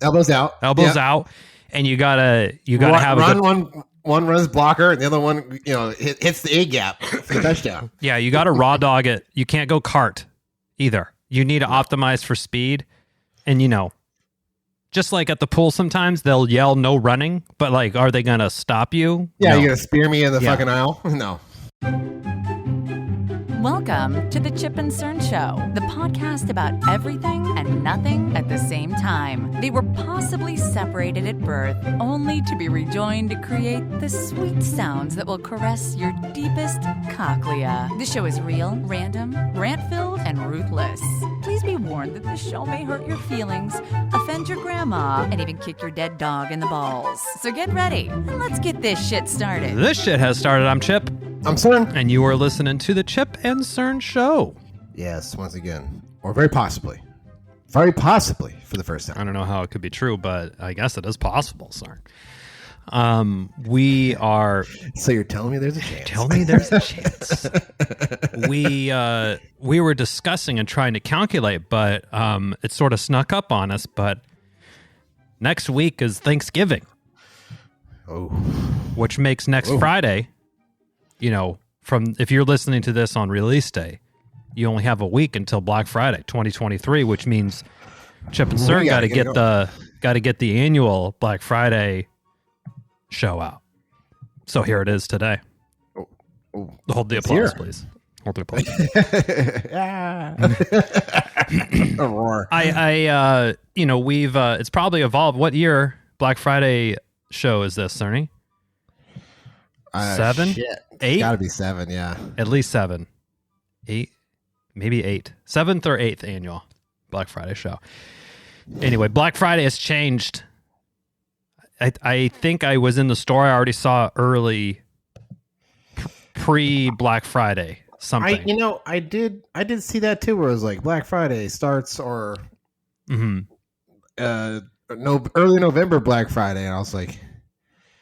Elbows out. Elbows out, and you gotta have a good, one runs blocker, and the other one, hits the A gap for the touchdown. Yeah, you got to raw dog it. You can't go cart either. You need to optimize for speed, and just like at the pool, sometimes they'll yell no running, but like, are they gonna stop you? Yeah, No. you're gonna spear me in the fucking aisle? No. Welcome to the Chip and Cern Show, the podcast about everything and nothing at the same time. They were possibly separated at birth, only to be rejoined to create the sweet sounds that will caress your deepest cochlea. The show is real, random, rant-filled, and ruthless. Please be warned that this show may hurt your feelings, offend your grandma, and even kick your dead dog in the balls. So get ready, and let's get this shit started. This shit has started. I'm Chip. I'm Cern. And you are listening to the Chip and Cern Show. Yes, once again. Or very possibly for the first time. I don't know how it could be true, but I guess it is possible, Cern. We are... So you're telling me there's a chance? Tell me there's a chance. We were discussing and trying to calculate, but it sort of snuck up on us, but next week is Thanksgiving. Oh. Which makes next Friday... from if you're listening to this on release day, you only have a week until Black Friday 2023, which means Chip and Cern got to get the annual Black Friday show out. So here it is today. Hold the applause, please. Hold the applause. A roar. We've it's probably evolved. What year Black Friday show is this, Cerny? 7? Shit. 8? Gotta be 7, yeah. At least 7. 8? Maybe 8. 7th or 8th annual Black Friday show. Anyway, Black Friday has changed. I think I was in the store. I already saw early pre-Black Friday something. I did see that too, where it was like Black Friday starts or early November Black Friday, and I was like,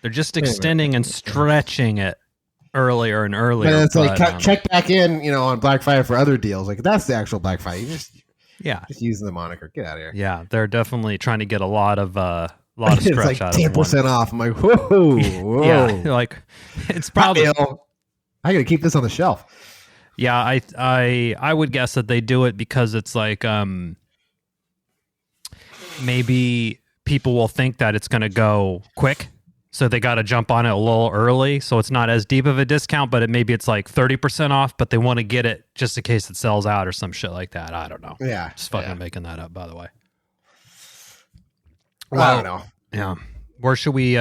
they're just extending and stretching it earlier and earlier. But it's like check back in, on Black Friday for other deals. Like that's the actual Black Friday. You just using the moniker. Get out of here. Yeah, they're definitely trying to get a lot of stretch it's like out 10% of off. I'm like, whoa. Yeah, like it's probably. I gotta keep this on the shelf. Yeah, I would guess that they do it because it's like maybe people will think that it's going to go quick. So they got to jump on it a little early, so it's not as deep of a discount, but maybe it's like 30% off, but they want to get it just in case it sells out or some shit like that. I don't know. Yeah. Just fucking making that up, by the way. Well, I don't know. Yeah. Where should we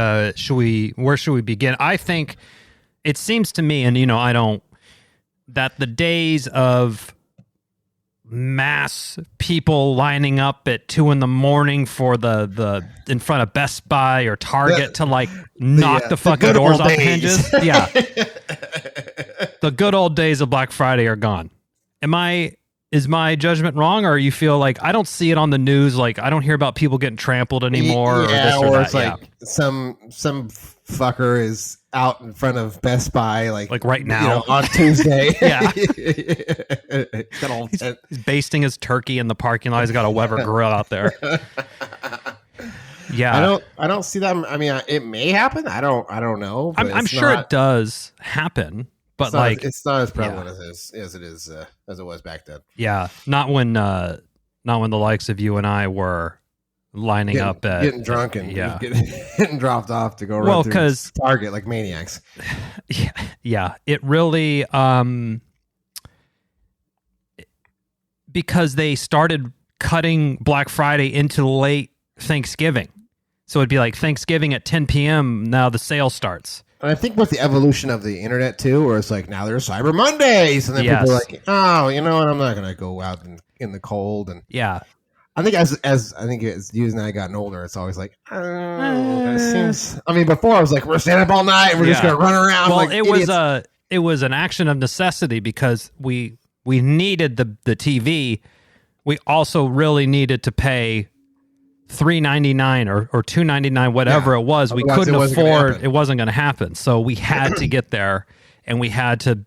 begin? I think it seems to me, and that the days of mass people lining up at 2 a.m. for the in front of Best Buy or Target to like knock the fucking doors off hinges. Yeah. The good old days of Black Friday are gone. Is my judgment wrong, or you feel like I don't see it on the news? Like I don't hear about people getting trampled anymore, or this or that. It's like some fucker is out in front of Best Buy, like right now on Tuesday. Yeah, he's basting his turkey in the parking lot. He's got a Weber grill out there. Yeah, I don't see that. I mean, it may happen. I don't know. I'm sure it does happen. But it's not as prevalent as it was back then. Yeah, not when the likes of you and I were lining up at getting drunk and getting dropped off to go run through Target like maniacs. Yeah, it really because they started cutting Black Friday into late Thanksgiving, so it'd be like Thanksgiving at 10 p.m. Now the sale starts. And I think with the evolution of the internet too, where it's like now there's Cyber Mondays, and then people are like, oh, you know what? I'm not gonna go out in the cold. And I think as you and I gotten older, it's always like, it seems. I mean, before I was like, we're staying up all night, and we're just gonna run around. Well, like idiots. it was an action of necessity because we needed the TV. We also really needed to pay $3.99 or $2.99, whatever it was. We couldn't afford. It wasn't going to happen. So we had to get there, and we had to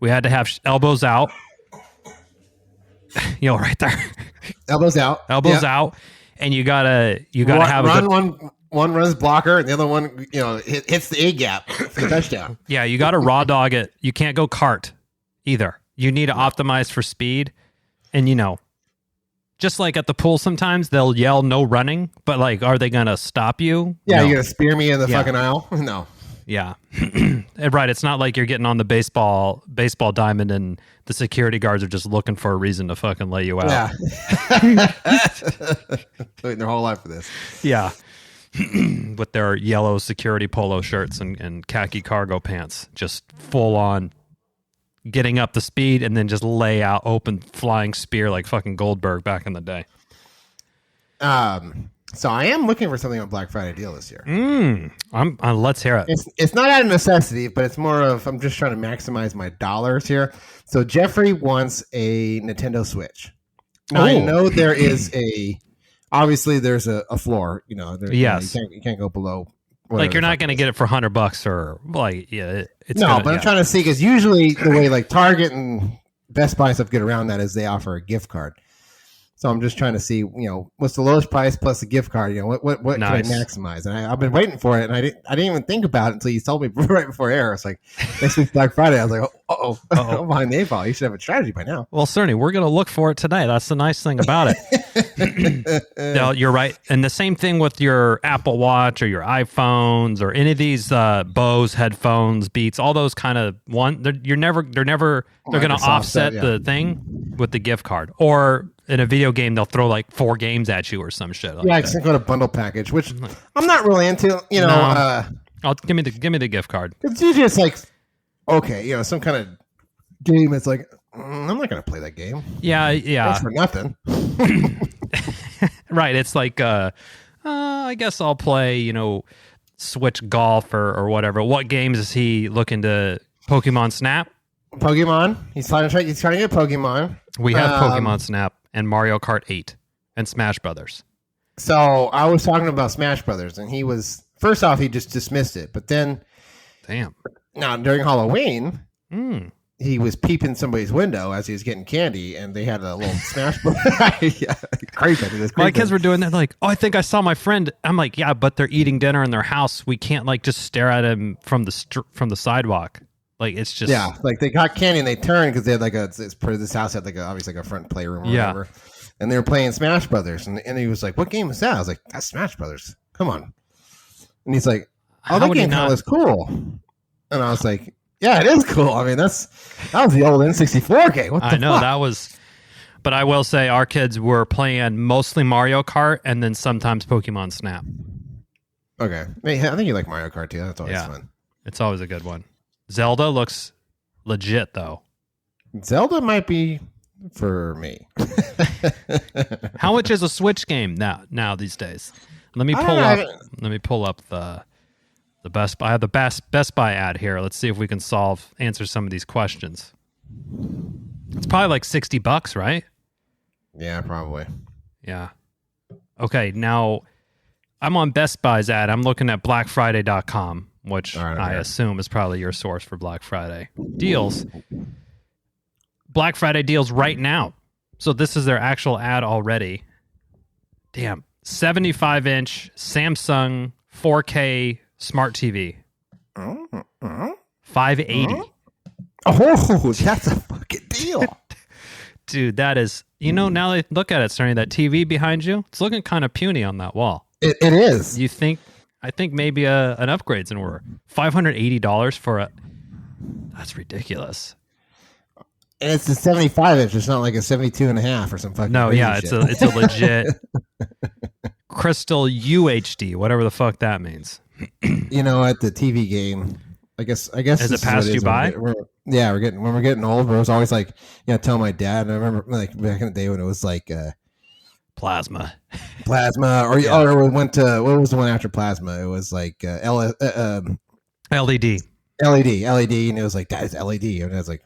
have elbows out. Right there. Elbows out. Elbows out. and you gotta have one runs blocker, and the other one, hits the A gap for the touchdown. Yeah, you got to raw dog it. You can't go cart either. You need to optimize for speed, and just like at the pool, sometimes they'll yell no running, but like, are they gonna stop you? Yeah, no. You're gonna spear me in the fucking aisle? No. Yeah, right. It's not like you're getting on the baseball diamond and the security guards are just looking for a reason to fucking lay you out. Yeah, waiting their whole life for this. Yeah, with their yellow security polo shirts and khaki cargo pants, just full on getting up the speed and then just lay out open flying spear like fucking Goldberg back in the day. So I am looking for something on Black Friday deal this year. Let's hear it. It's not out of necessity, but it's more of I'm just trying to maximize my dollars here. So Jeffrey wants a Nintendo Switch. Now, I know there is obviously there's a floor. Yes, you can't go below. Like you're not going to get it for $100 or like it's no. But I'm trying to see because usually the way like Target and Best Buy and stuff get around that is they offer a gift card. So I'm just trying to see, what's the lowest price plus a gift card? What nice. Can I maximize? And I've been waiting for it, and I didn't even think about it until you told me right before air. It's like next week's Black Friday. I was like, I'm behind the 8 ball. You should have a strategy by now. Well, certainly, we're going to look for it today. That's the nice thing about it. No, you're right, and the same thing with your Apple Watch or your iPhones or any of these Bose headphones, Beats, all those kind of they're going to offset the thing with the gift card or. In a video game, they'll throw like 4 games at you or some shit. Like I can go to bundle package, which I'm not really into. Give me the gift card. It's usually it's like, okay, some kind of game. It's like I'm not going to play that game. Yeah. That's for nothing. Right. It's like, I guess I'll play, Switch Golf or whatever. What games is he looking to? Pokemon Snap. Pokemon. He's trying to get Pokemon. We have Pokemon Snap and Mario Kart 8 and Smash Brothers. So I was talking about Smash Brothers, and he first off, he just dismissed it. But then, now during Halloween, he was peeping somebody's window as he was getting candy, and they had a little Smash Brothers. Crazy. My kids were doing that. Like, I think I saw my friend. I'm like, yeah, but they're eating dinner in their house. We can't like just stare at him from the sidewalk. Like it's just like they got candy and they turned because they had like this house had like obviously like a front playroom or whatever, and they were playing Smash Brothers and he was like, "What game is that?" I was like, "That's Smash Brothers. Come on!" And he's like, "Oh, that game was cool," and I was like, "Yeah, it is cool. I mean, that was the old N64 game. What the I know fuck? That was." But I will say our kids were playing mostly Mario Kart and then sometimes Pokemon Snap. Okay, I think you like Mario Kart too. That's always fun. It's always a good one. Zelda looks legit, though. Zelda might be for me. How much is a Switch game now these days? Let me pull up the Best Buy. I have the Best Buy ad here. Let's see if we can answer some of these questions. It's probably like $60, right? Yeah, probably. Yeah. Okay, now I'm on Best Buy's ad. I'm looking at BlackFriday.com. Which I assume is probably your source for Black Friday deals. Black Friday deals right now. So this is their actual ad already. Damn. 75-inch Samsung 4K smart TV. 580. Oh, that's a fucking deal. Dude, that is... now that I look at it, Cerny, that TV behind you, it's looking kind of puny on that wall. It is. You think... I think maybe an upgrade's in order. $580 for a... That's ridiculous. And it's a 75-inch. It's not like a 72.5 or something. No, yeah, it's a legit Crystal UHD, whatever the fuck that means. At the TV game, I guess. Has it passed you by? When we're getting old, we're always like, tell my dad. And I remember like back in the day when it was like. Plasma, or we went to what was the one after Plasma? It was like LED, and it was like that is LED, and I was like,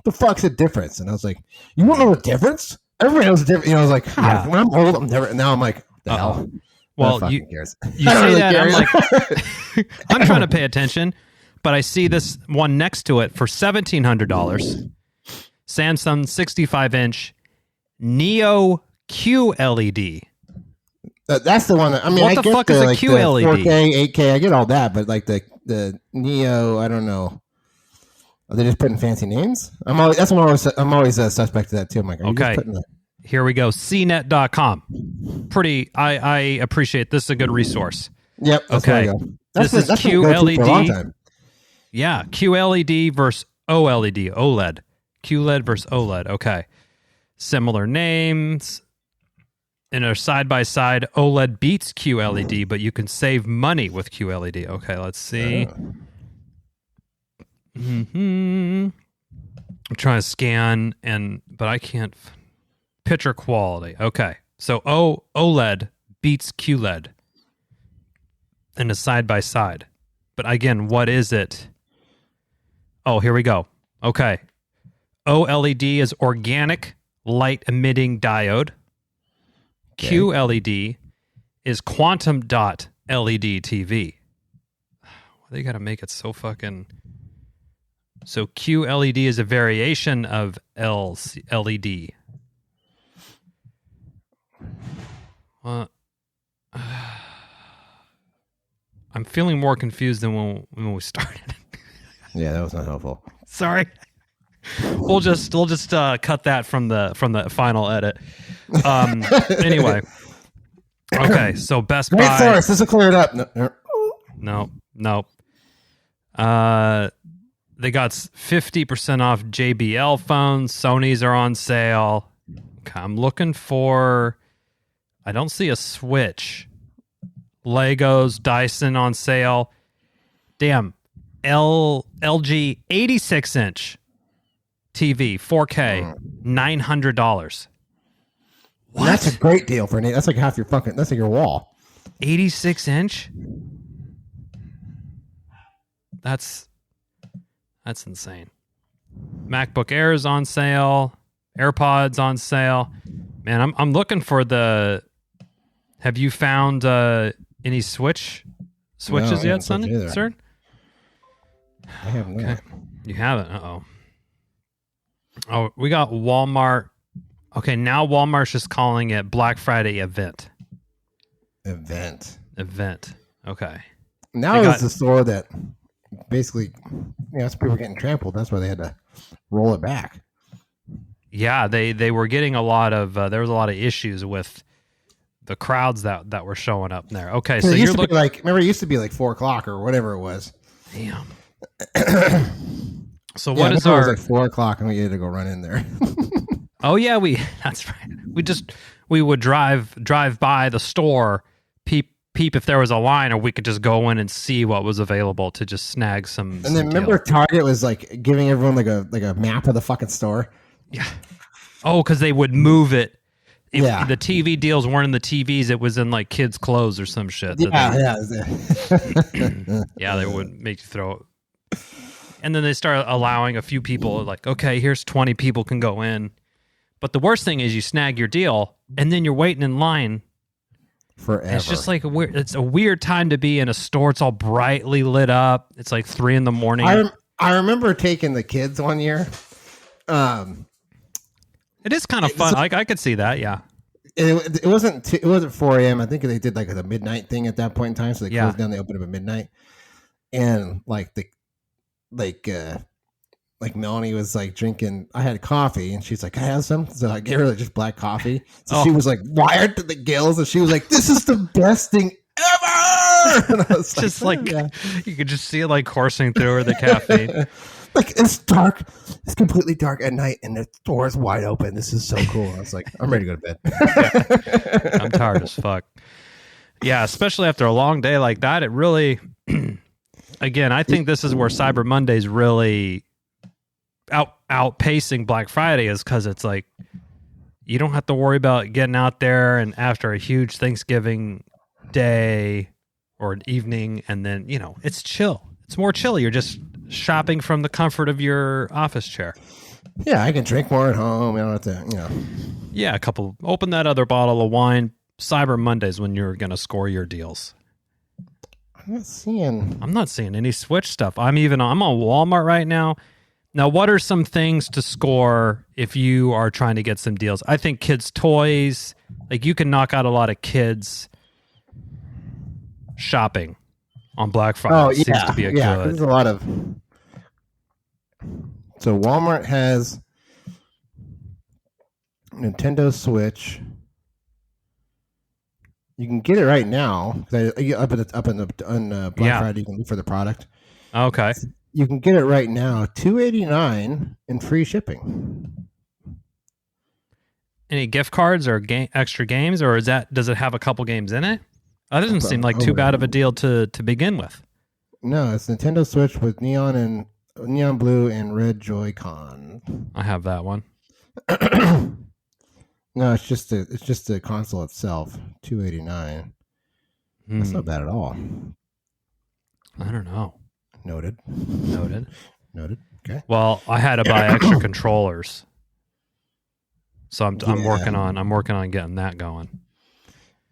the fuck's the difference? And I was like, you don't know the difference? Everybody knows the difference. I was like, when I'm old, I'm never. Now I'm like, the hell. Well, you say really that, I'm like, I'm trying to pay attention, but I see this one next to it for $1,700. Samsung 65-inch Neo QLED. That's the one that, I mean, what I the fuck get is a like QLED? 4K, 8K, I get all that, but like the Neo, I don't know. Are they just putting fancy names? I'm always a suspect of that too. I'm like, okay, here we go. CNET.com. Pretty. I appreciate this. Is a good resource. Yep. Okay. This is QLED. Yeah, QLED versus OLED. OLED. QLED versus OLED. Okay. Similar names. In a side-by-side, OLED beats QLED, but you can save money with QLED. Okay, let's see. I'm trying to scan, but I can't. Picture quality. Okay, so OLED beats QLED in a side-by-side. But again, what is it? Oh, here we go. Okay. OLED is organic light emitting diode. Okay. QLED is quantum dot LED TV. They got to make it so fucking... So QLED is a variation of LED. I'm feeling more confused than when we started. Yeah, that was not helpful. Sorry. We'll just cut that from the final edit. Anyway. Okay, so Best Buy. Wait for us. This will clear it up. No. They got 50% off JBL phones. Sony's are on sale. Okay, I'm looking for... I don't see a Switch. Legos, Dyson on sale. Damn. LG 86-inch TV, 4K, $900. What? That's a great deal for Nate. That's like half your fucking... That's like your wall. 86-inch? That's insane. MacBook Air is on sale. AirPods on sale. Man, I'm looking for the... Have you found any switches yet, sir? I have not. Okay. You haven't? Oh, we got Walmart. Okay, now Walmart's just calling it Black Friday event. Event. Okay. Now it's the store that basically, as people were getting trampled, that's why they had to roll it back. Yeah, they were getting a lot of, there was a lot of issues with the crowds that were showing up there. Okay, so you're looking remember it used to be like 4:00 or whatever it was. Damn. So what is our... It was like 4:00 and we had to go run in there. Oh yeah, that's right. We would drive by the store, peep if there was a line, or we could just go in and see what was available to just snag some. And then remember Target was like giving everyone like a map of the fucking store. Yeah. Oh, because they would move it. The TV deals weren't in the TVs; it was in like kids' clothes or some shit. Yeah. Yeah, they would make you throw it. And then they start allowing a few people, like, okay, here's 20 people can go in. But the worst thing is you snag your deal, and then you're waiting in line forever. It's just like it's a weird time to be in a store. It's all brightly lit up. It's like 3 a.m. I remember taking the kids one year. It is kind of fun. I could see that. Yeah. It wasn't 4 a.m. I think they did like the midnight thing at that point in time. So they closed down. They opened up at midnight, and like Melanie was like drinking. I had coffee, and she's like, "Can I have some?" So I gave her just black coffee. So she was like wired to the gills, and she was like, "This is the best thing ever." And I was just you could just see it like coursing through her, the caffeine. Like, it's dark. It's completely dark at night, and the door is wide open. This is so cool. I was like, I'm ready to go to bed. I'm tired as fuck. Yeah, especially after a long day like that. It really, again, I think this is where Cyber Monday's really outpacing Black Friday, is because it's like you don't have to worry about getting out there and after a huge Thanksgiving day or an evening, and then, it's chill. It's more chill. You're just shopping from the comfort of your office chair. Yeah, I can drink more at home. I don't have to, Yeah, open that other bottle of wine. Cyber Mondays when you're going to score your deals. I'm not seeing any Switch stuff. I'm on Walmart right now. Now, what are some things to score if you are trying to get some deals? I think kids' toys, like you can knock out a lot of kids' shopping on Black Friday. Seems to be a good. There's a lot of. So Walmart has Nintendo Switch. You can get it right now. On Black Friday, you can look for the product. Okay. You can get it right now, $289 and free shipping. Any gift cards or extra games, or does it have a couple games in it? That doesn't seem like too bad of a deal to begin with. No, it's Nintendo Switch with neon blue and red Joy-Con. I have that one. No, it's just the console itself. $289. That's not bad at all. I don't know. Noted. Okay. Well, I had to buy extra controllers, so I'm working on getting that going.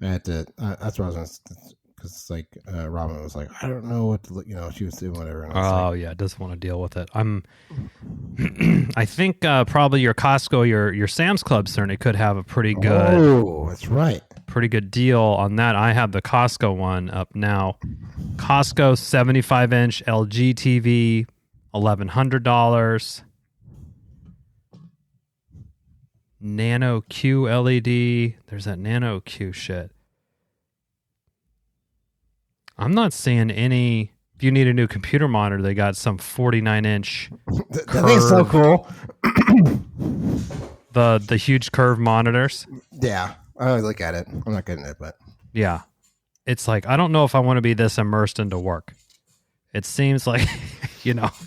I had to. That's what I was going to. Because like Robin was like, I don't know what to look. She was doing whatever. And I was yeah, doesn't want to deal with it. I think probably your Costco, your Sam's Club certainly could have a pretty good. Oh, that's right. Pretty good deal on that. I have the Costco one up now. Costco 75-inch LG TV, $1,100. Nano Q LED. There's that Nano Q shit. I'm not seeing any. If you need a new computer monitor, they got some 49-inch. That thing's so cool. The huge curved monitors. Yeah, I always look at it. I'm not getting it, but yeah, it's like I don't know if I want to be this immersed into work. It seems like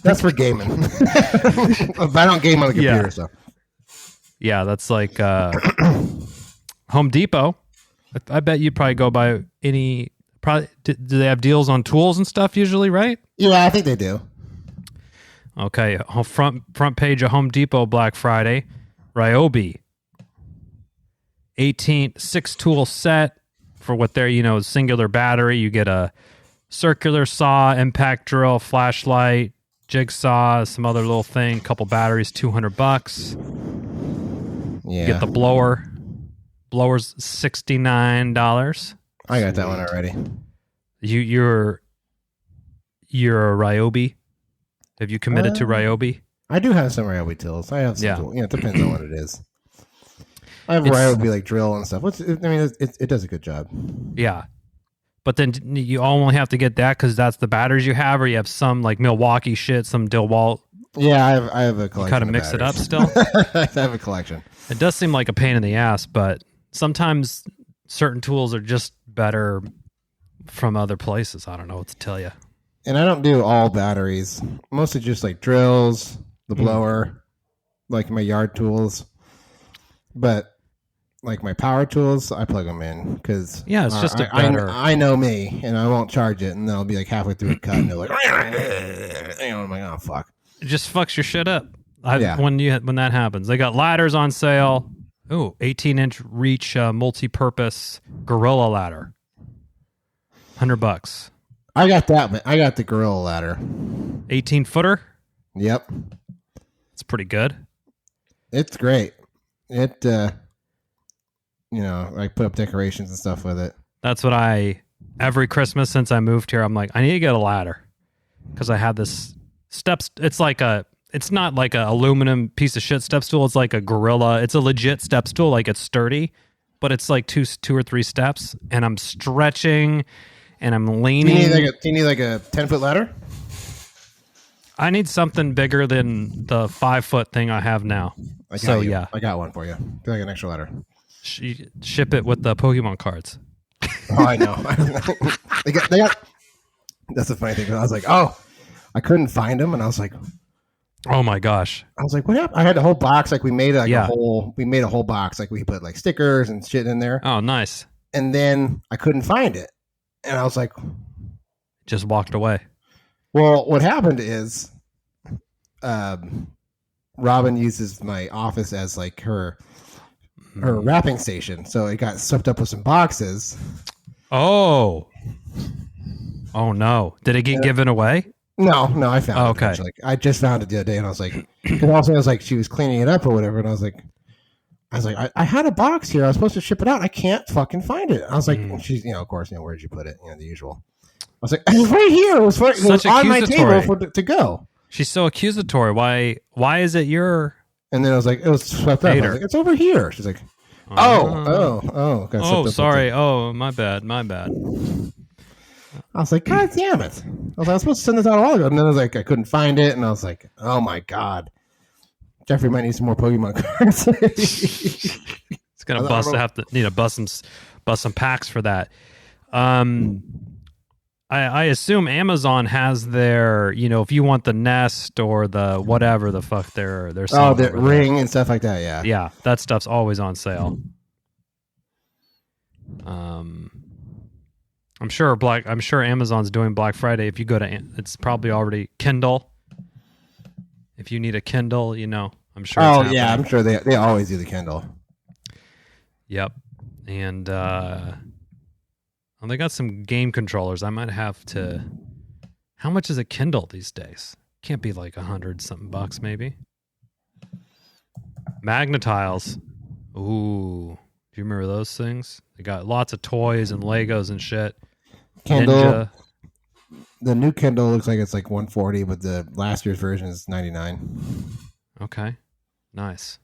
that's for gaming. But I don't game on the computer, so yeah, that's like Home Depot. I bet you'd probably go by any. Probably, do they have deals on tools and stuff usually, right? Yeah, I think they do. Okay, front page of Home Depot Black Friday, Ryobi, 6-tool set for what they're, singular battery. You get a circular saw, impact drill, flashlight, jigsaw, some other little thing, couple batteries, $200. Yeah. You get the blower. Blower's $69. I got that one already. You're a Ryobi. Have you committed to Ryobi? I do have some Ryobi tools. I have some tools. It depends on what it is. I have Ryobi like drill and stuff. It does a good job. Yeah. But then you only have to get that because that's the batteries you have, or you have some like Milwaukee shit, some DeWalt. Yeah, I have a collection. You kind of mix it up still? I have a collection. It does seem like a pain in the ass, but sometimes certain tools are just better from other places. I don't know what to tell you. And I don't do all batteries. Mostly just like drills, the blower, like my yard tools. But like my power tools, I plug them in because it's just a better. I know me, and I won't charge it, and then I'll be like halfway through a cut, and they're like, I'm like, oh fuck. It just fucks your shit up. When that happens, they got ladders on sale. Ooh, 18-inch reach multi-purpose Gorilla ladder. $100. I got that, man. I got the Gorilla ladder. 18-footer? Yep. It's pretty good. It's great. It, I put up decorations and stuff with it. That's what every Christmas since I moved here, I'm like, I need to get a ladder. Because I have this steps. It's not like a aluminum piece of shit step stool. It's like a Gorilla. It's a legit step stool. Like it's sturdy, but it's like two or three steps. And I'm stretching and I'm leaning. Do you need like a 10-foot ladder? I need something bigger than the 5-foot thing I have now. I got one for you. Do like an extra ladder. Ship it with the Pokemon cards. Oh, I know. they got. That's the funny thing. I was like, I couldn't find them, and I was like, oh my gosh. I was like, what happened? I had a whole box. Like we made a whole box. Like we put like stickers and shit in there. Oh, nice. And then I couldn't find it, and I was like, just walked away. Well, what happened is, Robin uses my office as like her wrapping station, so it got stuffed up with some boxes. Oh no! Did it get given away? No, I found it. Okay, I just found it the other day, and I was like, because also I was like, she was cleaning it up or whatever, and I was like, I had a box here. I was supposed to ship it out. I can't fucking find it. I was like, she's, of course, where did you put it? The usual. was like, it was right here. It was on my table to go. She's so accusatory. Why is it your? And then I was like, it was swept up. I was like, it's over here. She's like, oh, sorry. Oh, my bad. I was like, God damn it. I was supposed to send this out a while ago. And then I was like, I couldn't find it. And I was like, oh my God. Jeffrey might need some more Pokemon cards. It's going to bust some packs for that. I assume Amazon has their, if you want the Nest or the whatever the fuck they're selling. The Ring and stuff like that, yeah. Yeah, that stuff's always on sale. I'm sure Amazon's doing Black Friday. If you go to, it's probably already Kindle. If you need a Kindle, I'm sure. Oh yeah, I'm sure they always do the Kindle. Yep, and they got some game controllers. I might have to. How much is a Kindle these days? Can't be like $100-something bucks, maybe. Magnetiles. Ooh, do you remember those things? They got lots of toys and Legos and shit. Kindle. Ninja. The new Kindle looks like it's like $140, but the last year's version is $99. Okay, nice.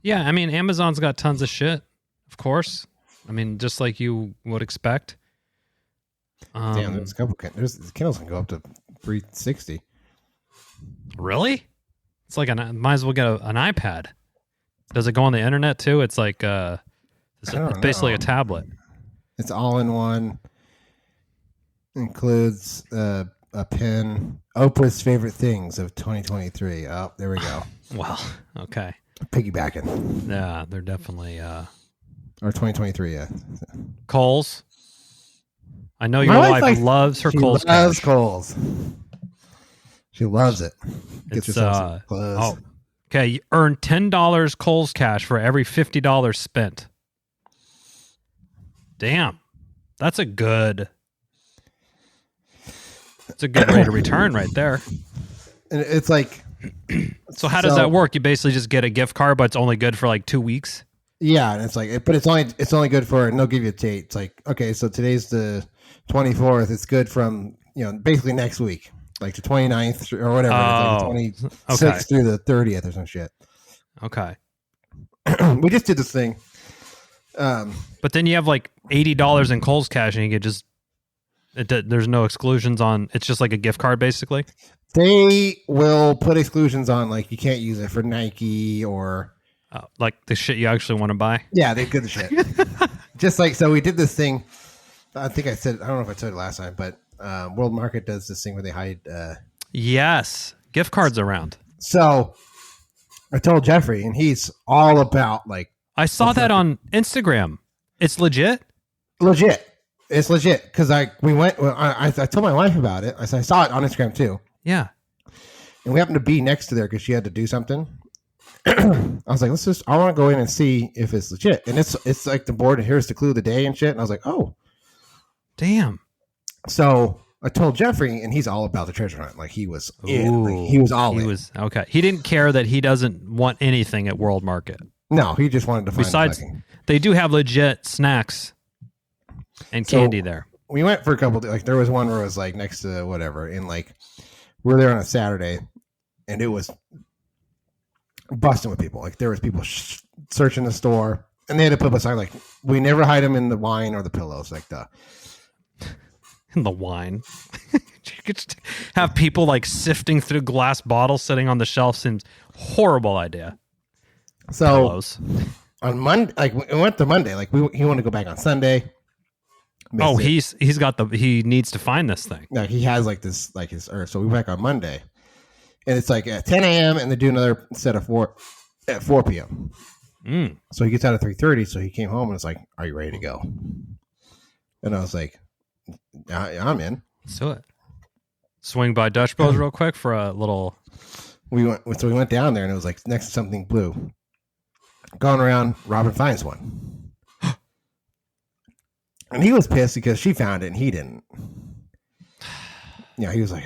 Yeah, I mean, Amazon's got tons of shit, of course. I mean, just like you would expect. Damn, there's a couple. Kindles can go up to $360. Really? It's like might as well get an iPad. Does it go on the internet too? It's like it's basically a tablet. It's all in one. Includes a pen. Oprah's favorite things of 2023. Oh, there we go. Well, okay. Piggybacking. Yeah, they're definitely. Or 2023, yeah. Kohl's. I know your wife loves her Kohl's. She loves Kohl's. She loves it. Get yourself some clothes. Okay, you earn $10 Kohl's cash for every $50 spent. Damn. That's a good rate of return right there. And it's like... So how does that work? You basically just get a gift card, but it's only good for like 2 weeks? Yeah, and it's like, but it's only good for, and they'll give you a date. It's like, okay, so today's the 24th. It's good from, basically next week, like the 29th or whatever. Oh, it's like the 26th through the 30th or some shit. Okay. We just did this thing. But then you have like $80 in Kohl's cash and you get there's no exclusions on, it's just like a gift card basically? They will put exclusions on, like you can't use it for Nike or... like the shit you actually want to buy? Yeah, they good shit. Just like, so we did this thing. I think I don't know if I said it last time, but World Market does this thing where they hide. Yes, gift cards around. So I told Jeffrey, and he's all about like. I saw that on Instagram. It's legit. It's legit because I told my wife about it. I saw it on Instagram too. Yeah, and we happened to be next to there because she had to do something. I was like, I want to go in and see if it's legit. And it's like the board, and here's the clue of the day and shit. And I was like, oh. Damn. So I told Jeffrey, and he's all about the treasure hunt. Like he was in. Like, he was all in. Okay. He didn't care that he doesn't want anything at World Market. No, he just wanted to find Besides, they do have legit snacks and candy there. We went for a couple, like there was one where it was like next to whatever. And like we were there on a Saturday, and it was busting with people. Like there was people searching the store, and they had to put a sign like, we never hide them in the wine or the pillows. Like in the wine. You could have people like sifting through glass bottles sitting on the shelf. Seems horrible idea. So pillows. On Monday, like we went to Monday, like he wanted to go back on Sunday. He needs to find this thing. No, he has like this, like his earth. So we went back on Monday. And it's like at 10 a.m. and they do another set of 4 at 4 p.m. So he gets out at 3:30. So he came home and was like, "Are you ready to go?" And I was like, "I'm in." Let's do it. Swing by Dutch Bros real quick for a little. We went down there and it was like next to something blue. Going around, Robin finds one, and he was pissed because she found it and he didn't. Yeah, he was like,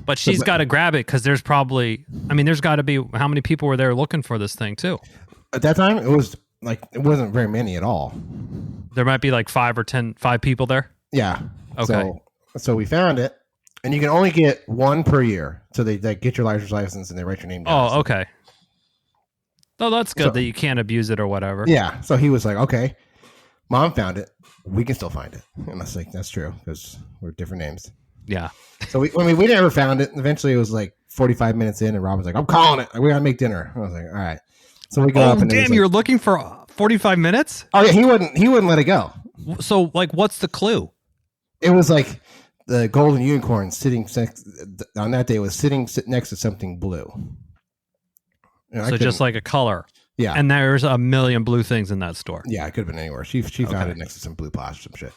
but she's got to grab it because there's probably, there's got to be, how many people were there looking for this thing too? At that time, it wasn't very many at all. There might be like 5 people there. Yeah. Okay. So So we found it, and you can only get one per year. So they get your license and they write your name down. Oh, okay. Oh, that's good that you can't abuse it or whatever. Yeah. So he was like, okay, Mom found it. We can still find it. And I was like, that's true because we're different names. Yeah. So we never found it. Eventually, it was like 45 minutes in, and Rob was like, I'm calling it. We got to make dinner. I was like, all right. So we go up. And damn, you're looking for 45 minutes? Oh, yeah. He wouldn't let it go. So, like, what's the clue? It was like the golden unicorn on that day was sitting next to something blue. So just like a color. Yeah. And there's a million blue things in that store. Yeah, it could have been anywhere. She found it next to some blue plastic, some shit.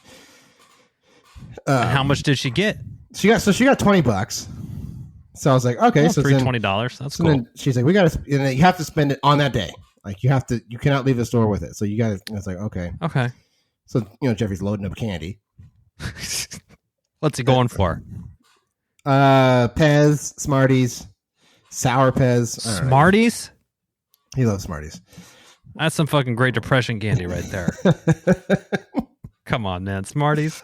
How much did she get? She got $20. So I was like, okay, so $20. That's cool. Then she's like, you have to spend it on that day. Like you cannot leave the store with it. So you got to. It's like, okay. So Jeffrey's loading up candy. What's he going for? Pez, Smarties, Sour Pez. Smarties? He loves Smarties. That's some fucking Great Depression candy right there. Come on, man. Smarties.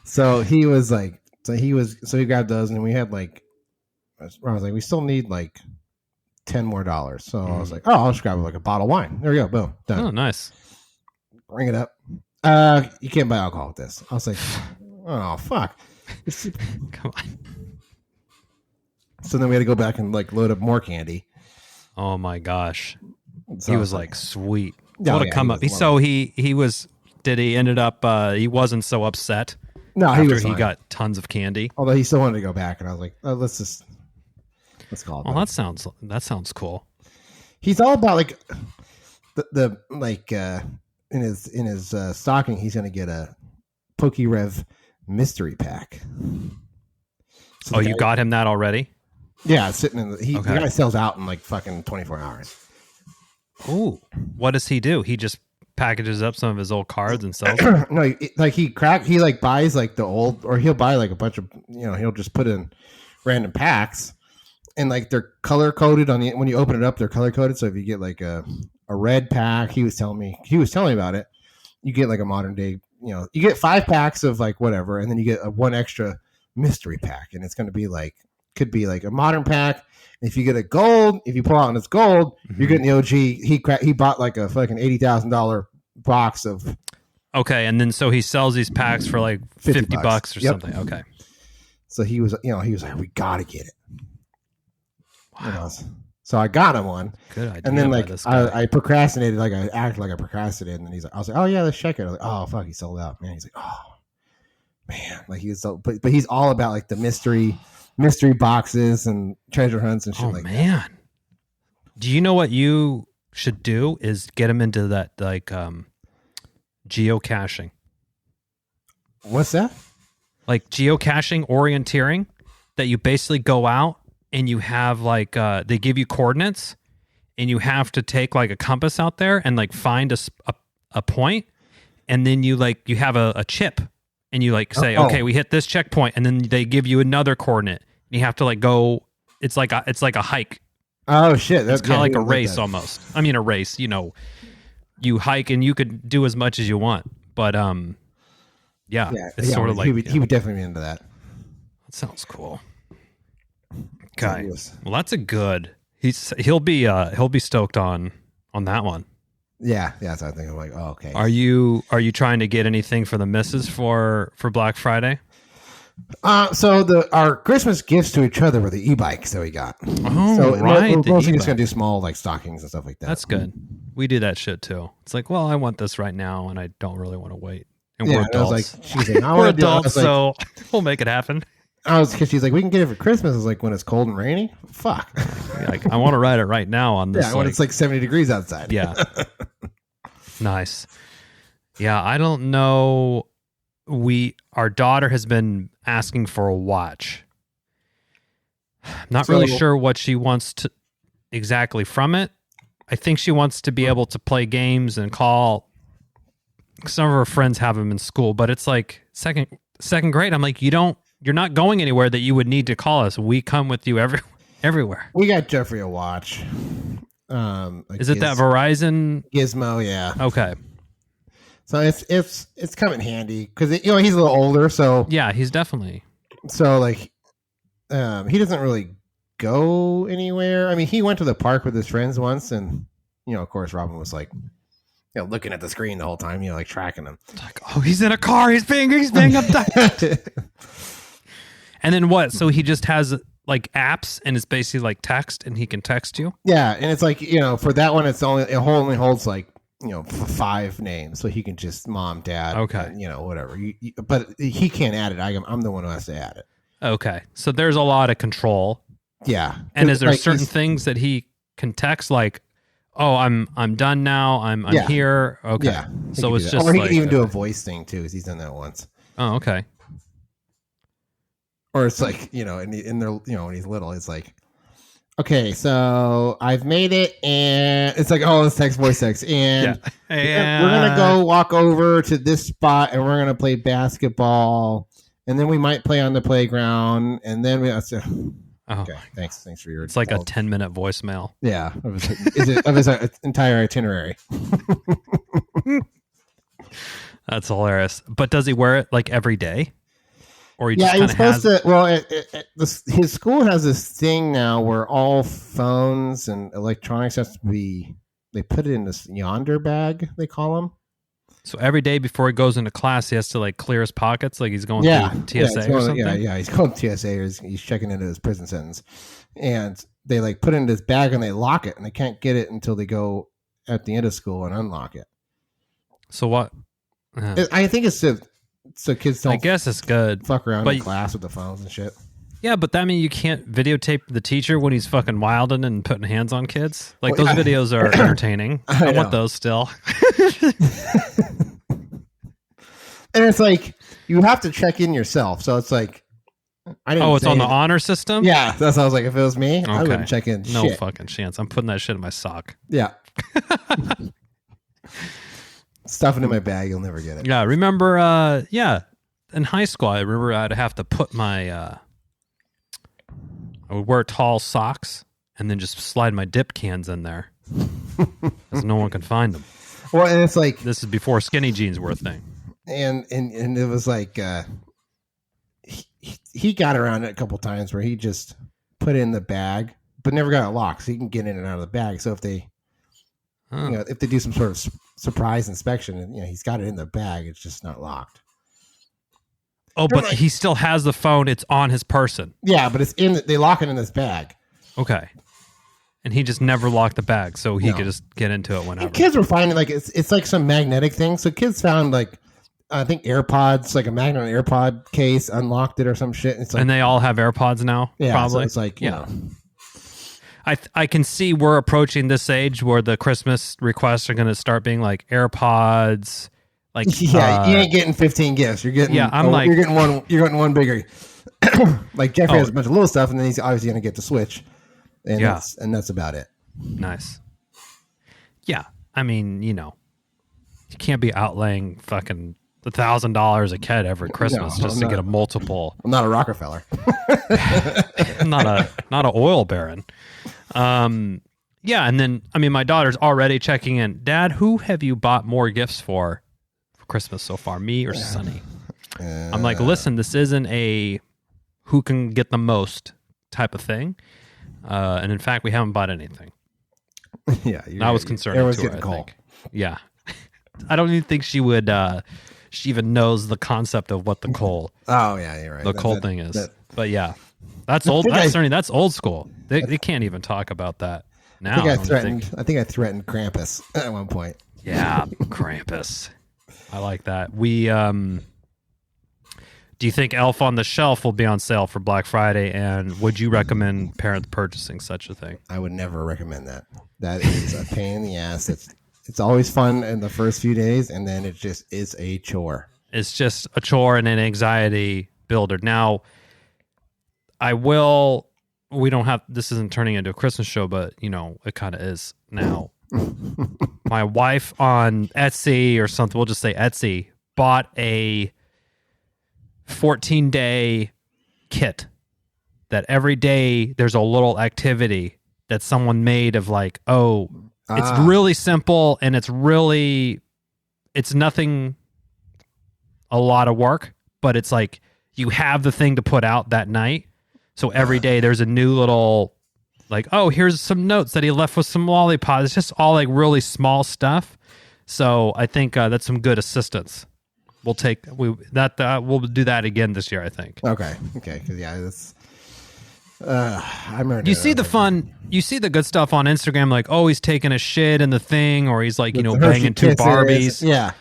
So he grabbed those, and we had like, I was like, we still need like $10 more. So I was like, oh, I'll just grab like a bottle of wine. There we go. Boom. Done. Oh, nice. Bring it up. You can't buy alcohol with this. I was like, oh, fuck. Come on. So then we had to go back and like load up more candy. Oh my gosh. So he was like, sweet. Oh, what a come up. He ended up, he wasn't so upset. No, he got tons of candy. Although he still wanted to go back, and I was like, oh, let's call it. Well, that sounds cool. He's all about like the in his stocking, he's going to get a PokeRev mystery pack. So you got him that already? Yeah, it's sitting in the guy sells out in like fucking 24 hours. Ooh, what does he do? He just packages up some of his old cards and sells them? No, like he buys like the old, or he'll buy like a bunch of, he'll just put in random packs, and like they're color coded when you open it up, they're color coded. So if you get like a red pack, he was telling me about it. You get like a modern day, you get 5 packs of like whatever, and then you get one extra mystery pack, and it's going to be like, could be like a modern pack. If you get a gold, if you pull out and it's gold, you're getting the OG. He bought like a fucking $80,000 box of. Okay, and then so he sells these packs for like $50 or something. Okay. So he was like, we gotta get it. Wow. So I got him one. Good idea. And then like I procrastinated, like I acted like I procrastinated, and I was like, oh yeah, let's check it. I was like, oh fuck, he sold out, man. He's like, oh man, like he's so, but he's all about like the mystery boxes and treasure hunts and shit like that. Oh man. Do you know what you should do is get him into that like geocaching. What's that? Like geocaching, orienteering, that you basically go out and you have like they give you coordinates and you have to take like a compass out there and like find a point, and then you have a chip and you like say, okay, we hit this checkpoint, and then they give you another coordinate. You have to like go. It's like a hike. Oh shit! It's kind of like a race almost. I mean, a race. You hike and you could do as much as you want, but it's sort of like he would definitely be into that. That sounds cool. Okay, well that's a good. He'll be stoked on that one. Yeah. So I think I'm like, oh, okay. Are you trying to get anything for the missus for Black Friday? So our Christmas gifts to each other were the e-bikes that we got. Oh, so right. We're mostly just gonna do small like stockings and stuff like that. That's good. We do that shit too. It's like, well, I want this right now, and I don't really want to wait. And we're adults. She's like, we're adults, so we'll make it happen. Because she's like, we can get it for Christmas. It's like when it's cold and rainy. Fuck. I want to ride it right now on this. Yeah, when it's like 70 degrees outside. Yeah. Nice. Yeah, I don't know. Our daughter has been asking for a watch. Not really sure what she wants to exactly from it. I think she wants to be able to play games and call. Some of her friends have them in school, but it's like second grade. I'm like, you're not going anywhere that you would need to call us. We come with you everywhere. We got Jeffrey a watch. Is it that Verizon Gizmo? Yeah. Okay. So it's come in handy because he's a little older. So yeah, he's definitely. So like, he doesn't really go anywhere. I mean, he went to the park with his friends once, and of course, Robin was like, looking at the screen the whole time, like tracking him. It's like, oh, he's in a car. He's being abducted. And then what? So he just has like apps, and it's basically like text, and he can text you. Yeah, and it's like for that one, it only holds like 5 names, so he can just mom, dad, okay, whatever. But he can't add it. I'm the one who has to add it. Okay, so there's a lot of control. Yeah, and is there certain things that he can text, like, oh, I'm done now, I'm here? Okay, yeah, so it's just, or he can even do a voice thing too, because he's done that once. Oh, okay. Or it's like, in there, when he's little, it's like, okay, so I've made it, and it's like, oh, it's voice text, and we're gonna go walk over to this spot, and we're gonna play basketball, and then we might play on the playground, and then we. Okay, thanks for your. It's like a 10-minute voicemail. Yeah, of his entire itinerary. That's hilarious. But does he wear it like every day? Or he's supposed to. Well, his school has this thing now where all phones and electronics has to be. They put it in this yonder bag, they call them. So every day before he goes into class, he has to like clear his pockets, like he's going through TSA or something. Yeah, he's going to TSA, or he's checking into his prison sentence, and they like put it in this bag and they lock it, and they can't get it until they go at the end of school and unlock it. So what? I think it's so kids don't. I guess it's good. Fuck around in class with the phones and shit. Yeah, but that means you can't videotape the teacher when he's fucking wilding and putting hands on kids. Like, those videos are entertaining. I want those still. And it's like, you have to check in yourself. So it's like, I didn't. Oh, it's on the honor system? Yeah, that's what I was like. If it was me, I wouldn't check in. No fucking chance. I'm putting that shit in my sock. Yeah. Stuff it in my bag, you'll never get it. Yeah, remember, in high school, I remember I'd have to put my, I would wear tall socks and then just slide my dip cans in there because no one can find them. Well, and it's like, this is before skinny jeans were a thing. And it was like, he got around it a couple times where he just put it in the bag, but never got it locked, so he can get in and out of the bag. So if they, if they do some sort of surprise inspection, and he's got it in the bag, it's just not locked. Oh, but he still has the phone. It's on his person. Yeah, but they lock it in this bag. Okay. And he just never locked the bag, so he could just get into it whenever. And kids were finding like it's like some magnetic thing. So kids found like, I think AirPods, like a magnet AirPod case, unlocked it or some shit. It's like, and they all have AirPods now. Yeah, probably. So it's like, you know. I can see we're approaching this age where the Christmas requests are going to start being like AirPods. Like, you ain't getting 15 gifts. You're getting, you're getting one bigger. Like Jeffrey has a bunch of little stuff, and then he's obviously going to get the Switch, and that's about it. Nice. Yeah, I mean, you can't be outlaying fucking $1,000 a kid every Christmas to get a multiple. I'm not a Rockefeller. I'm not an oil baron. And then my daughter's already checking in. Dad, who have you bought more gifts for Christmas so far, me or Sonny? I'm like, listen, this isn't a who can get the most type of thing. And in fact, we haven't bought anything. Yeah, I was concerned. Everyone's getting cold. Yeah, I don't even think she would. She even knows the concept of what the coal. Oh yeah, you're right. The coal thing is. But yeah, that's old. That's old school. They can't even talk about that now. I think I threatened Krampus at one point. Yeah, Krampus. I like that. We do you think Elf on the Shelf will be on sale for Black Friday? And would you recommend parents purchasing such a thing? I would never recommend that. That is a pain in the ass. It's always fun in the first few days, and then it just is a chore. It's just a chore and an anxiety builder. Now, we don't have, this isn't turning into a Christmas show, but, it kind of is now. My wife on Etsy or something, we'll just say Etsy, bought a 14-day kit that every day there's a little activity that someone made of like, it's really simple and it's nothing, a lot of work, but it's like you have the thing to put out that night. So every day there's a new little, like, oh, here's some notes that he left with some lollipops. It's just all like really small stuff. So I think that's some good assistance. We'll do that again this year, I think. Okay. Because that's. I remember. You see the fun. You see the good stuff on Instagram, like, oh, he's taking a shit in the thing, or he's like, banging two Barbies. Yeah.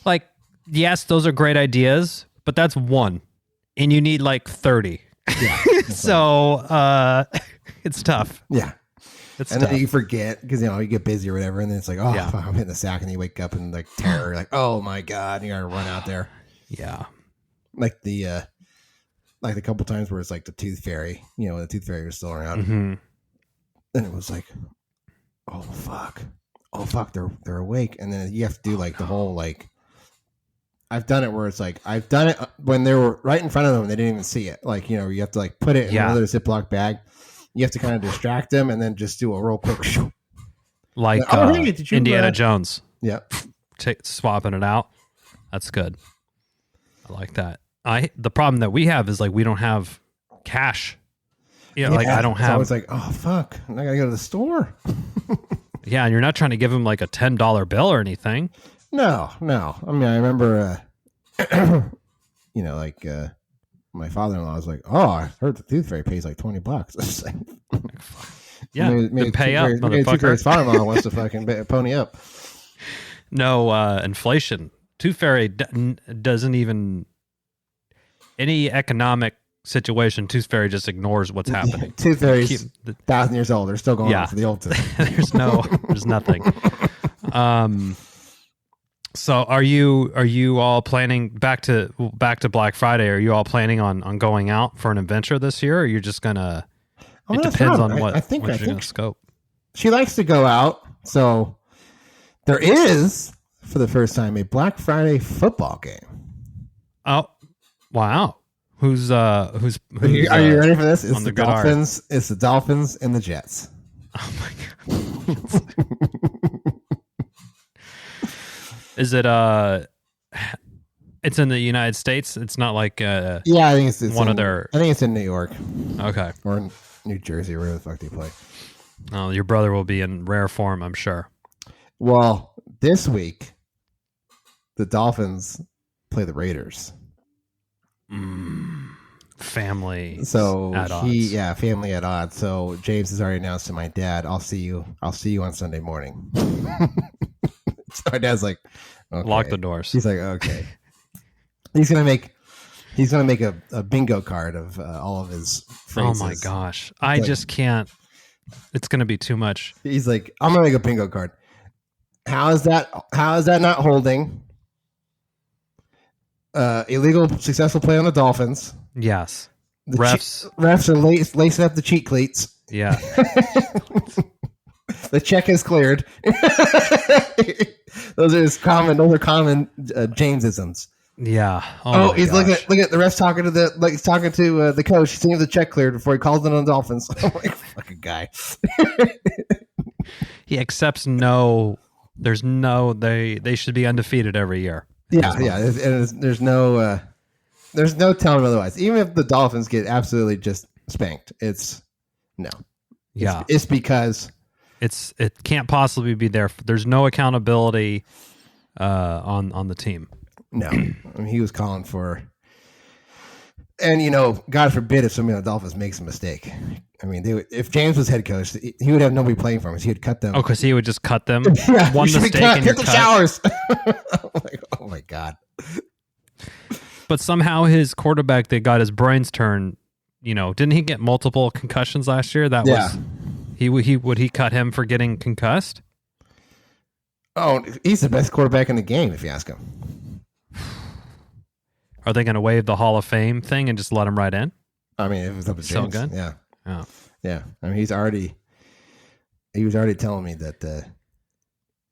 Like, yes, those are great ideas, but that's one, and you need like 30. Yeah. So it's tough. Yeah. It's and tough. then you forget because you get busy or whatever, and then it's like, oh, fuck, I'm hitting the sack, and you wake up in like terror, like, oh my god, and you gotta run out there. Yeah. Like the couple times where it's like the Tooth Fairy, the Tooth Fairy was still around, and it was like, oh fuck, they're awake, and then you have to do like the whole like. I've done it where it's like I've done it when they were right in front of them and they didn't even see it. Like, you have to like put it in another Ziploc bag. You have to kind of distract them and then just do a real quick like Indiana Jones. Yeah. Swapping it out. That's good. I like that. The problem that we have is like we don't have cash. Like I don't have. It's like, oh fuck, I gotta go to the store. Yeah, and you're not trying to give them like a $10 bill or anything. No. I mean, I remember, my father-in-law was like, "Oh, I heard the Tooth Fairy pays like $20." It's like, yeah, maybe pay up, motherfucker. Tooth Fairy's father-in-law wants to fucking pony up. No inflation. Tooth Fairy doesn't even any economic situation. Tooth Fairy just ignores what's happening. Tooth Fairy's 1,000 years old. They're still going on for the old tooth. There's nothing. So are you all planning back to Black Friday? Are you all planning on going out for an adventure this year, or you're just gonna? It depends on what. I think you're gonna scope. She likes to go out, so there is for the first time a Black Friday football game. Oh, wow! Who's Are you ready for this? It's the Dolphins. It's the Dolphins and the Jets. Oh my god! Is it it's in the United States? It's not like I think it's one of their. I think it's in New York. Okay. Or in New Jersey, where the fuck do you play? Oh, your brother will be in rare form, I'm sure. Well, this week the Dolphins play the Raiders. Family. So at odds. Family at odds. So James has already announced to my dad, I'll see you on Sunday morning. So my dad's like, okay. Lock the doors. He's like, okay. He's gonna make a bingo card of all of his phrases. Oh my gosh, I just can't. It's gonna be too much. He's like, I'm gonna make a bingo card. How is that not holding? Illegal successful play on the Dolphins. Yes. The refs are lacing up the cheat cleats. Yeah. The check is cleared. Those are common Jamesisms. Yeah. He's looking at the refs talking to the coach. He's seeing the check cleared before he calls it on the Dolphins. I'm like, fucking guy. He accepts no. There's no. They should be undefeated every year. Yeah. There's no telling otherwise. Even if the Dolphins get absolutely just spanked, it's no. Yeah. It's because. It can't possibly be there. There's no accountability on the team. No, I mean, he was calling for, and God forbid if somebody on the Dolphins makes a mistake. I mean, if James was head coach, he would have nobody playing for him. So he would cut them. Oh, because he would just cut them. Yeah, one mistake and you're cut. cut. Showers. Like, oh my god! But somehow his quarterback that got his brains turned. Didn't he get multiple concussions last year? That was. Would he cut him for getting concussed? Oh, he's the best quarterback in the game, if you ask him. Are they going to waive the Hall of Fame thing and just let him right in? I mean, if it was up to James, so good. Yeah. Oh. Yeah. I mean, he was already telling me that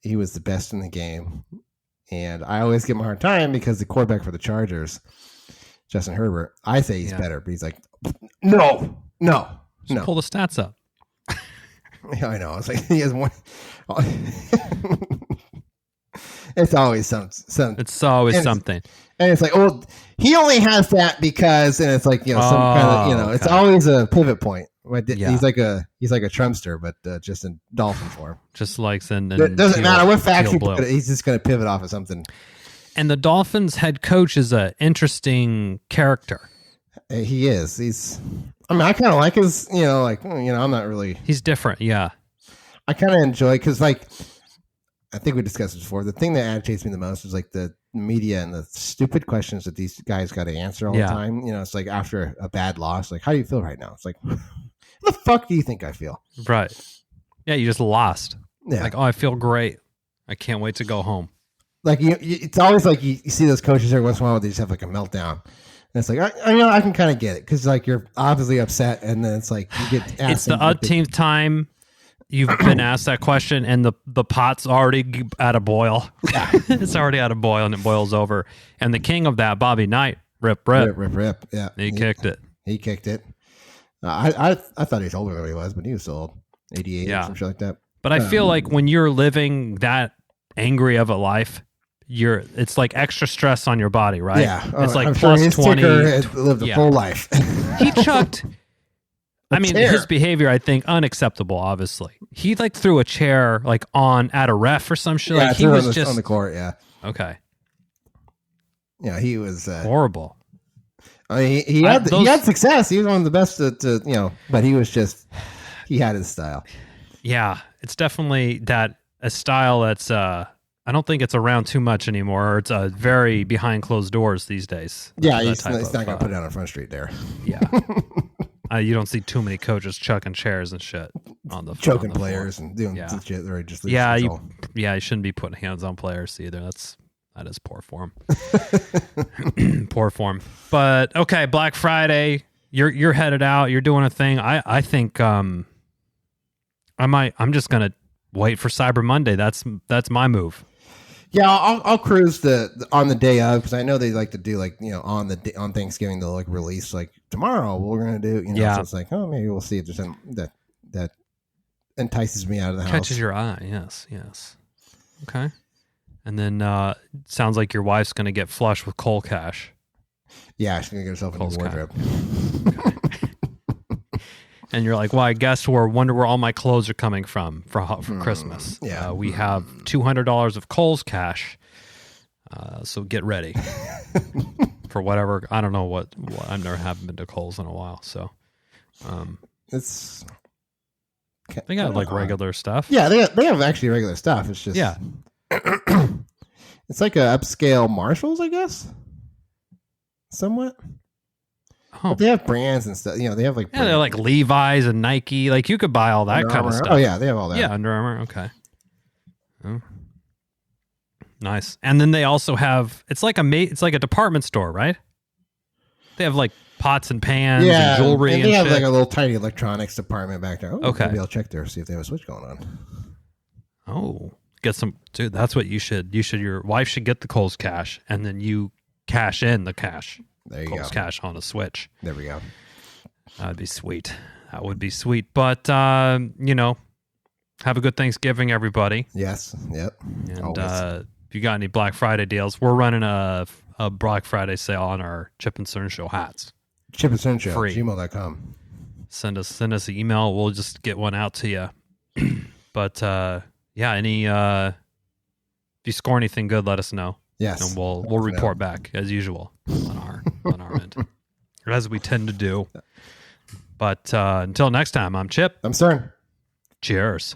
he was the best in the game, and I always give him a hard time because the quarterback for the Chargers, Justin Herbert, I say he's better, but he's like, no. Pull the stats up. Yeah, I know. It's like he has one. It's always some. It's always something. And it's like, oh, he only has that because, and it's like, some kind of, it's always a pivot point. He's like a Trumpster, but just in dolphin form. Just like in it doesn't matter what fact you put, he's just going to pivot off of something. And the Dolphins head coach is an interesting character. He is. I kind of like his, I'm not really. He's different, yeah. I kind of enjoy, because, I think we discussed this before. The thing that agitates me the most is, the media and the stupid questions that these guys got to answer all the time. It's like after a bad loss, how do you feel right now? It's like, what the fuck do you think I feel? Right. Yeah, you just lost. Yeah. I feel great. I can't wait to go home. It's always you see those coaches every once in a while, they just have a meltdown. And it's I can kind of get it, because you're obviously upset, and then it's you get asked. It's the 18th time you've been asked that question, and the pot's already at a boil. Yeah. It's already at a boil, and it boils over. And the king of that, Bobby Knight, rip. Yeah, he kicked it. He kicked it. I thought he was older than he was, but he was still old, 88 or something like that. But I feel like when you're living that angry of a life, it's like extra stress on your body, right? Yeah, it's like I'm plus sure 20. Lived a full life. He chucked. His behavior, I think, unacceptable. Obviously, he threw a chair at a ref or some shit. Yeah, he was just on the court. Yeah. Okay. Yeah, he was horrible. He had success. He was one of the best but he had his style. Yeah, it's definitely a style that's I don't think it's around too much anymore. It's very behind closed doors these days. Yeah, he's not going to put it out on Front Street there. Yeah. You don't see too many coaches chucking chairs and shit on the choking players and doing shit that just you shouldn't be putting hands on players either. That is poor form. Poor form. But okay, Black Friday, you're headed out, you're doing a thing. I think I'm just gonna wait for Cyber Monday. That's my move. Yeah, I'll cruise on the day of, because I know they like to do on Thanksgiving they'll release tomorrow we're gonna do so it's maybe we'll see if there's something that entices me out of the house. Catches your eye, yes. Okay. And then sounds like your wife's gonna get flush with coal cash. Yeah, she's gonna get herself a new wardrobe. Okay. And you're like, well, I guess wonder where all my clothes are coming from for Christmas. Yeah. We have $200 of Kohl's cash. So get ready for whatever. I don't know what I haven't been to Kohl's in a while. So it's they got regular stuff. Yeah, they have actually regular stuff. It's just it's like a upscale Marshalls, I guess. Somewhat. Oh. But they have brands and stuff. They have they're like Levi's and Nike. You could buy all that Under kind Armour. of stuff. Oh yeah, they have all that. Yeah, Under Armour. Okay. Oh. Nice. And then they also have it's like a department store, right? They have pots and pans and jewelry and they have shit. a little tiny electronics department back there. Okay. Maybe I'll check there, see if they have a Switch going on. Oh, get some, dude. That's what you should. Your wife should get the Kohl's cash, and then you cash in the cash. There you Kohl's go. cash on a Switch. There we go. That'd be sweet. That would be sweet. But have a good Thanksgiving, everybody. Yes. Yep. And if you got any Black Friday deals, we're running a Black Friday sale on our Chip and Cern Show hats. Chip and Cern Show. Free. Gmail.com. Send us an email. We'll just get one out to you. But any if you score anything good, let us know. Yes. And we'll report back as usual on our end, as we tend to do. But until next time, I'm Chip. I'm Cern. Cheers.